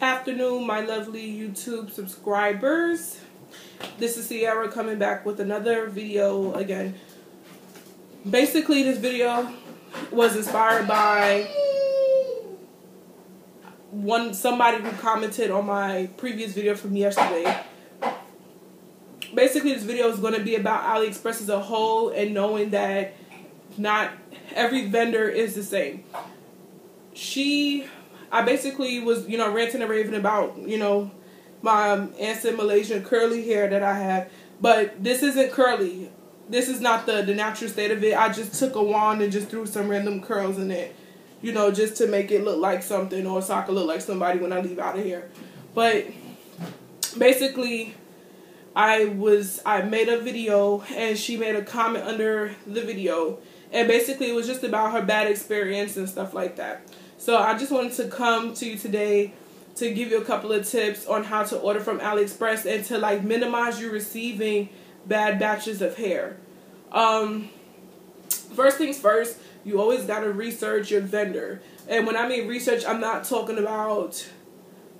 Afternoon, my lovely YouTube subscribers. This is Sierra coming back with another video again. Basically, this video was inspired by somebody who commented on my previous video from yesterday. Basically, this video is going to be about Aliexpress as a whole and knowing that not every vendor is the same. I basically was, ranting and raving about, my ancient Malaysian curly hair that I have. But this isn't curly. This is not the natural state of it. I just took a wand and just threw some random curls in it. Just to make it look like something, or so I can look like somebody when I leave out of here. But basically, I made a video and she made a comment under the video. And basically it was just about her bad experience and stuff like that. So I just wanted to come to you today to give you a couple of tips on how to order from Aliexpress and to minimize you receiving bad batches of hair. First things first, you always got to research your vendor. And when I mean research, I'm not talking about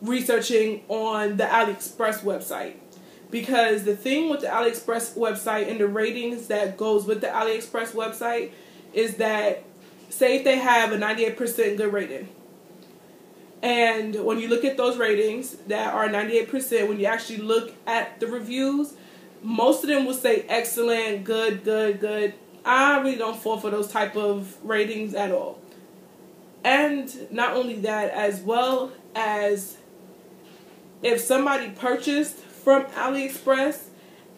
researching on the Aliexpress website. Because the thing with the Aliexpress website and the ratings that goes with the Aliexpress website is that, say if they have a 98% good rating, and when you look at those ratings that are 98%, when you actually look at the reviews, most of them will say excellent, good, good, good. I really don't fall for those type of ratings at all. And not only that, as well as if somebody purchased from Aliexpress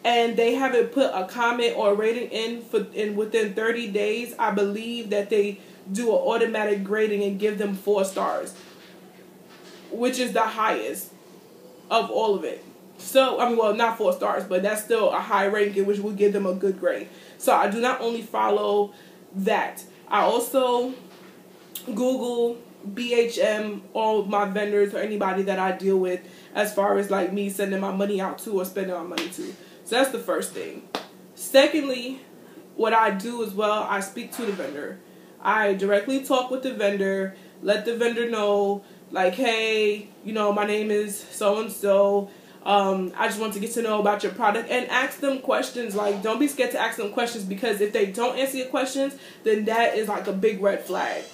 and they haven't put a comment or a rating in within 30 days, I believe that they do an automatic grading and give them 4 stars, which is the highest of all of it. So, well, not 4 stars, but that's still a high ranking, which will give them a good grade. So I do not only follow that, I also Google BHM, all my vendors or anybody that I deal with, as far as me sending my money out to or spending my money to. So that's the first thing. Secondly, what I do as well, I speak to the vendor. I directly talk with the vendor, let the vendor know, hey, my name is so-and-so. I just want to get to know about your product, and ask them questions. Don't be scared to ask them questions, because if they don't answer your questions, then that is a big red flag.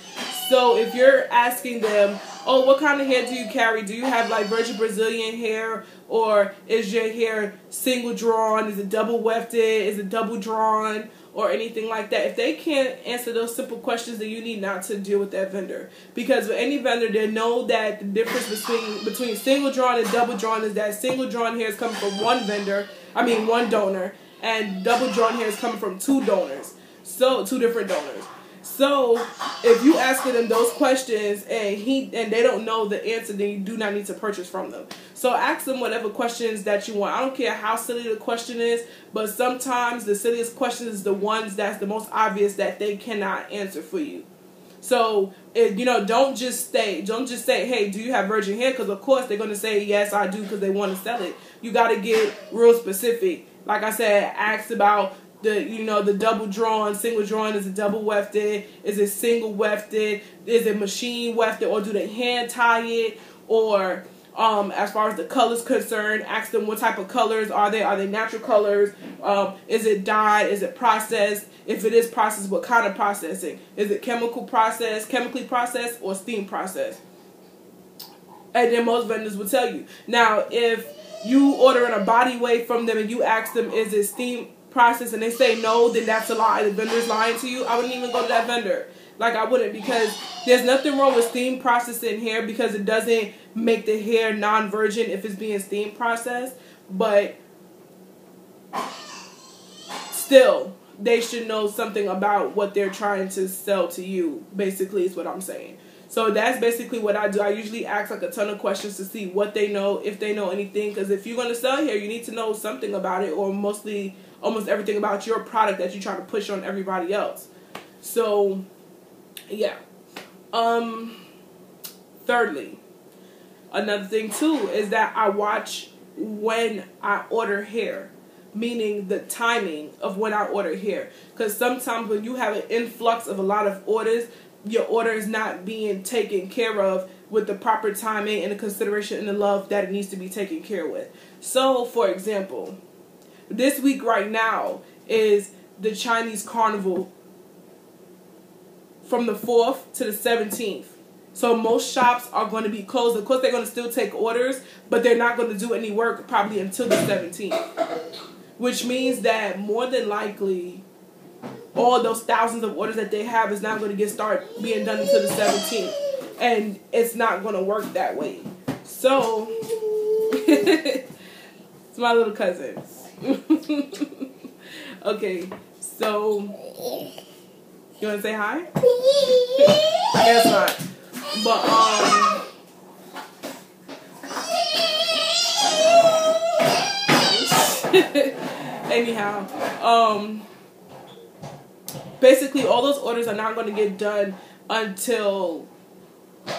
So if you're asking them, oh, what kind of hair do you carry? Do you have virgin Brazilian hair, or is your hair single drawn? Is it double wefted? Is it double drawn? Or anything like that. If they can't answer those simple questions, then you need not to deal with that vendor. Because with any vendor, they know that the difference between single drawn and double drawn is that single drawn hair is coming from one donor, and double drawn hair is coming from 2 donors. So 2 different donors. So if you asking them those questions and they don't know the answer, then you do not need to purchase from them. So ask them whatever questions that you want. I don't care how silly the question is, but sometimes the silliest question is the ones that's the most obvious that they cannot answer for you. So don't just say, hey, do you have virgin hair? Because of course they're going to say yes, I do, because they want to sell it. You got to get real specific. Like I said, ask about the double drawn, single drawn. Is it double wefted? Is it single wefted? Is it machine wefted, or do they hand tie it? Or as far as the colors concerned, ask them what type of colors are they? Are they natural colors? Is it dyed? Is it processed? If it is processed, what kind of processing? Is it chemically processed, or steam processed? And then most vendors will tell you. Now, if you order a body wave from them and you ask them, is it steam process, and they say no, then that's a lie. The vendor's lying to you. I wouldn't even go to that vendor. I wouldn't, because there's nothing wrong with steam processing hair, because it doesn't make the hair non-virgin if it's being steam processed. But still, they should know something about what they're trying to sell to you, basically, is what I'm saying. So that's basically what I do. I usually ask a ton of questions to see what they know, if they know anything. Because if you're going to sell hair, you need to know something about it, or almost everything about your product that you're trying to push on everybody else. So, yeah. Thirdly, another thing too is that I watch when I order hair. Meaning the timing of when I order hair. Because sometimes when you have an influx of a lot of orders, your order is not being taken care of with the proper timing and the consideration and the love that it needs to be taken care with. So, for example, this week right now is the Chinese Carnival from the 4th to the 17th. So most shops are going to be closed. Of course, they're going to still take orders, but they're not going to do any work probably until the 17th. Which means that more than likely, all those thousands of orders that they have is not going to start being done until the 17th. And it's not going to work that way. So, it's my little cousin. Okay, so, you want to say hi? I guess not. But, anyhow, basically all those orders are not going to get done until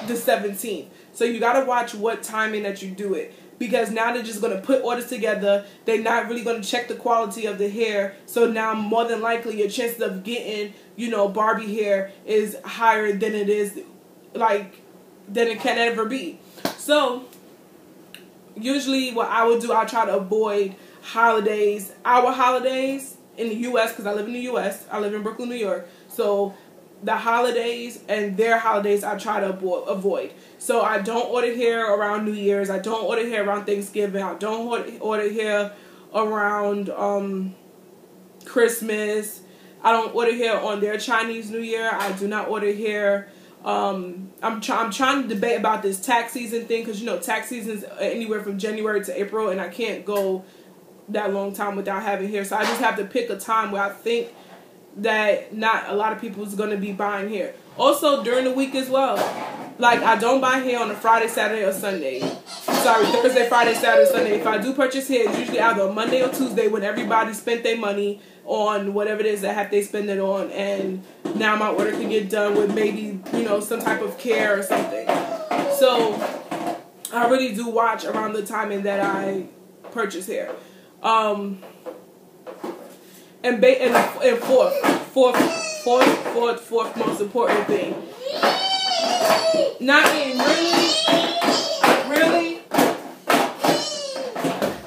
the 17th. So you got to watch what timing that you do it. Because now they're just going to put orders together. They're not really going to check the quality of the hair. So now more than likely your chances of getting, Barbie hair is higher than it is, than it can ever be. So usually what I would do, I try to avoid holidays, our holidays in the U.S. because I live in the U.S. I live in Brooklyn, New York. So the holidays and their holidays I try to avoid. So I don't order hair around New Year's. I don't order hair around Thanksgiving. I don't order hair around Christmas. I don't order hair on their Chinese New Year. I do not order hair. I'm trying to debate about this tax season thing because tax season is anywhere from January to April, and I can't go that long time without having hair. So I just have to pick a time where I think that not a lot of people is going to be buying hair. Also during the week as well. Like I don't buy hair on a Friday, Saturday, or Sunday. Sorry, Thursday, Friday, Saturday, Sunday. If I do purchase hair, it's usually either Monday or Tuesday when everybody spent their money on whatever it is that they spend it on, and now my order can get done with maybe, some type of care or something. So I really do watch around the timing that I purchase hair. And fourth most important thing. Naeem, really?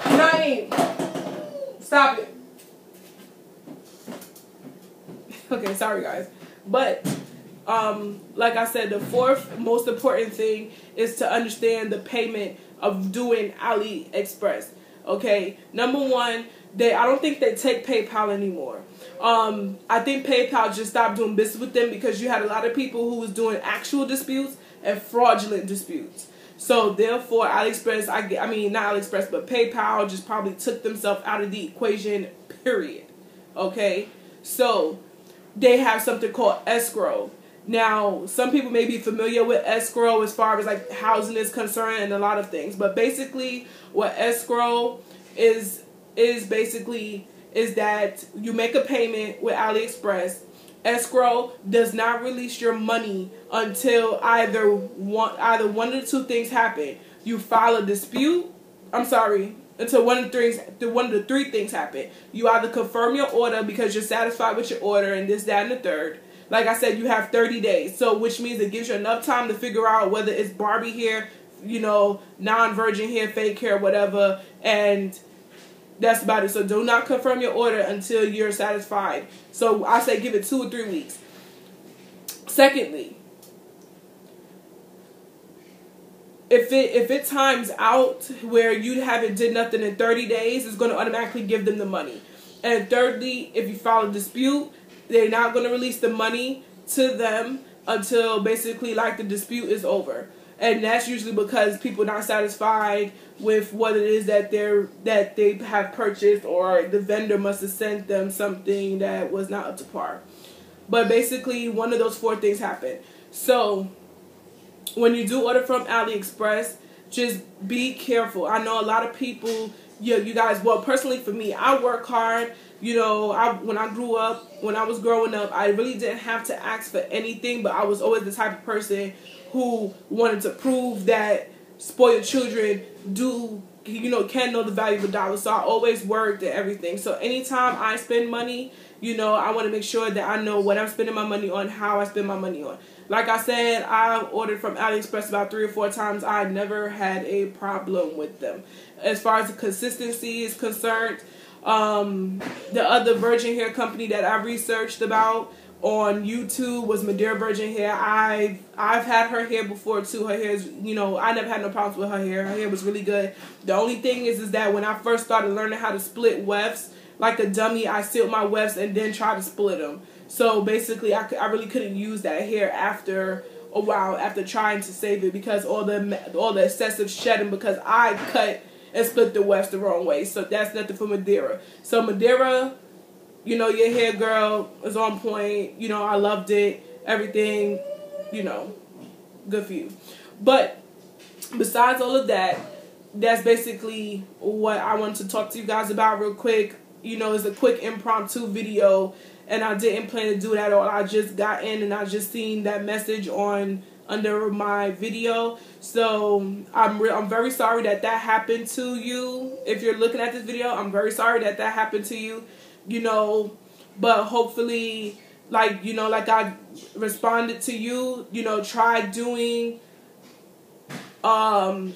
Naeem, stop it. Okay, sorry guys. But, like I said, the fourth most important thing is to understand the payment of doing Aliexpress. Okay, number one, I don't think they take PayPal anymore. I think PayPal just stopped doing business with them because you had a lot of people who was doing actual disputes and fraudulent disputes. So therefore, Aliexpress, not Aliexpress, but PayPal just probably took themselves out of the equation, period. Okay, so they have something called escrow. Now, some people may be familiar with escrow as far as like housing is concerned and a lot of things. But basically, what escrow is that you make a payment with Aliexpress. Escrow does not release your money until either one of the two things happen. You file a dispute. Until one of the three things happen. You either confirm your order because you're satisfied with your order and this, that, and the third. Like I said, you have 30 days. So which means it gives you enough time to figure out whether it's Barbie hair, non-virgin hair, fake hair, whatever, and that's about it. So do not confirm your order until you're satisfied. So I say give it 2 or 3 weeks. Secondly, if it times out where you haven't did nothing in 30 days, it's going to automatically give them the money. And thirdly, if you file a dispute, they're not going to release the money to them until basically like the dispute is over. And that's usually because people are not satisfied with what it is that they have purchased, or the vendor must have sent them something that was not up to par. But basically, one of those 4 things happen. So when you do order from Aliexpress, just be careful. I know a lot of people, you guys, well, personally for me, I work hard. When I was growing up, I really didn't have to ask for anything, but I was always the type of person who wanted to prove that spoiled children can know the value of a dollar. So I always worked and everything. So anytime I spend money, I want to make sure that I know what I'm spending my money on, how I spend my money on. Like I said, I ordered from Aliexpress about 3 or 4 times. I never had a problem with them. As far as the consistency is concerned, the other virgin hair company that I researched about on YouTube was Madeira Virgin Hair. I've had her hair before too. Her hair is, you know, I never had no problems with her hair. Her hair was really good. The only thing is that when I first started learning how to split wefts, like a dummy, I sealed my wefts and then tried to split them. So basically, I really couldn't use that hair after a while, after trying to save it, because all the excessive shedding, because I cut and split the wefts the wrong way. So that's nothing for Madeira. So Madeira, you know, your hair girl is on point. You know, I loved it. Everything, you know, good for you. But besides all of that, that's basically what I wanted to talk to you guys about real quick. You know, it's a quick impromptu video, and I didn't plan to do that at all. I just got in and I just seen that message under my video. So I'm very sorry that happened to you. If you're looking at this video, I'm very sorry that happened to you. You know, but hopefully, like, you know, like I responded to you, you know, try doing a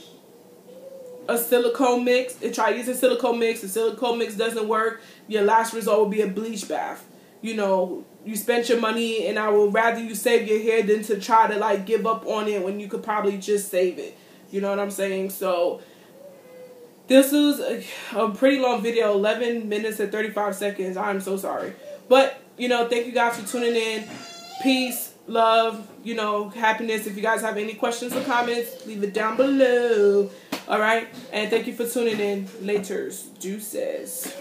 silicone mix. Try using silicone mix. The silicone mix doesn't work, your last result will be a bleach bath. You know, you spent your money, and I would rather you save your hair than to try to like give up on it when you could probably just save it. You know what I'm saying? So this was a pretty long video, 11 minutes and 35 seconds. I'm so sorry. But, you know, thank you guys for tuning in. Peace, love, you know, happiness. If you guys have any questions or comments, leave it down below. All right? And thank you for tuning in. Laters. Deuces.